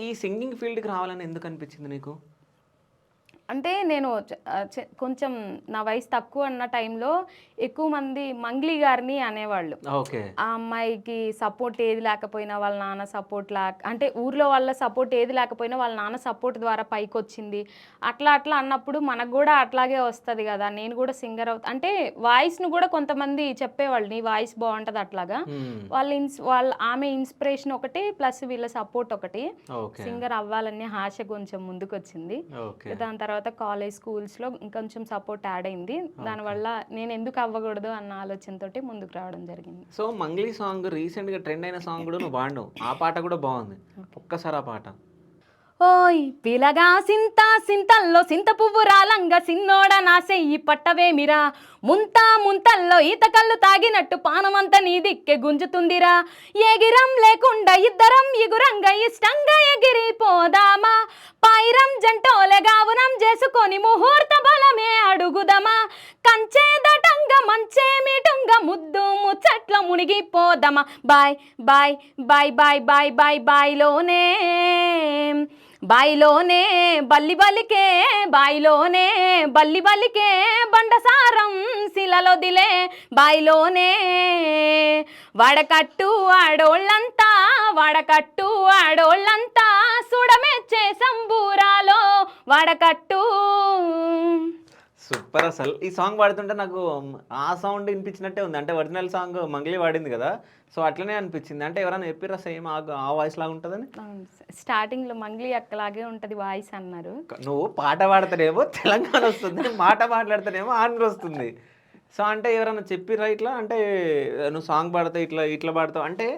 ఈ సింగింగ్ ఫీల్డ్‌కి రావాలని ఎందుకు అనిపించింది నీకు? అంటే నేను కొంచెం నా వయసు తక్కువ అన్న టైంలో ఎక్కువ మంది మంగ్లీ గారిని అనేవాళ్ళు. ఓకే. ఆ అమ్మాయికి సపోర్ట్ ఏది లేకపోయినా వాళ్ళ నాన్న సపోర్ట్ అంటే ఊర్లో వాళ్ళ సపోర్ట్ ఏది లేకపోయినా వాళ్ళ నాన్న సపోర్ట్ ద్వారా పైకొచ్చింది. అట్లా అట్లా అన్నప్పుడు మనకు గూడా అట్లాగే వస్తది గదా! నేను గూడా సింగర్ అంటే వాయిస్‌ని గూడా కొంతమంది చెప్పేవాళ్ళు. నీ వాయిస్ బావుంటది అట్లాగా. హ్మ్. ఆమె ఇన్‌స్పిరేషన్ ఒకటి ప్లస్ వీళ్ళ సపోర్ట్ ఒకటి. ఓకే. సింగర్ అవ్వాలనే ఆశ కొంచెం ముందుకొచ్చింది. ఓకే. దాని తర్వాత కాలేజ్, స్కూల్స్‌లో ఇంకొంచెం సపోర్ట్ యాడ్ అయింది. దానివల్ల నేను ఎందుకు అవ్వకూడదు అన్న ఆలోచనతోటి ముందుకు రావడం జరిగింది. సో, 'మంగ్లీ' సాంగ్ రీసెంట్‌గా ట్రెండ్ అయిన సాంగ్ గూడా నువ్వు పాడినావు. ఆ పాట గూడా బావుంది. ఒక్కసారి ఆ పాట. ఓయ్ పిలగా సింత సింతల్లో సింత పువ్వు రాలంగా సిన్నోడ నా సెయ్యి పట్టవేమిరా ముంతల్లో ఈత కళ్ళు తాగినట్టు పానమంతా నీ దిక్కే గుంజుతుందిరా ఎగిరం లేకుండా ఇద్దరం ఇగురంగా ఇష్టంగా ఎగిరిపోదామా పైరం జంటోలే గావునం చేసుకొని ముహూర్త బలమే అడుగుదమా కంచే దటంగా మంచే మీటుంగా ముద్దు ముచ్చట్ల మునిగిపోదమా బాయ్ బాయ్ బాయ్ బాయ్ బాయ్ బాయ్ బాయ్లోనే బాయిలోనే బల్లి బలికే బాయిలోనే బల్లి బలికే బండసారం శిలలో దిలే బాయిలోనే వాడకట్టు ఆడోళ్ళంతా సుడమెచ్చే సంబూరాలో వాడకట్టు. సూపర్ అసలు. ఈ సాంగ్ పాడుతుంటే నాకు ఆ సౌండ్ ఇనిపించినట్టే ఉంది. అంటే ఒరిజినల్ సాంగ్ 'మంగ్లీ' పాడింది గదా! సో, అట్లనే అనిపించింది. అంటే ఎవరైనా చెప్పిర్రా సేమ్ ఆ వాయిస్ లాగా ఉంటదని? స్టార్టింగ్లో మంగ్లీ అక్కలాగే ఉంటది వాయిస్ అన్నారు. నువ్వు పాట పాడతానేమో తెలంగాణ వస్తుంది. మాట మాట్లాడితేనేమో ఆంధ్ర వస్తుంది. సో, అంటే ఎవరైనా చెప్పిర్రా ఇట్లా? అంటే నువ్వు సాంగ్ పాడితే ఇట్లా పాడతావు అంటే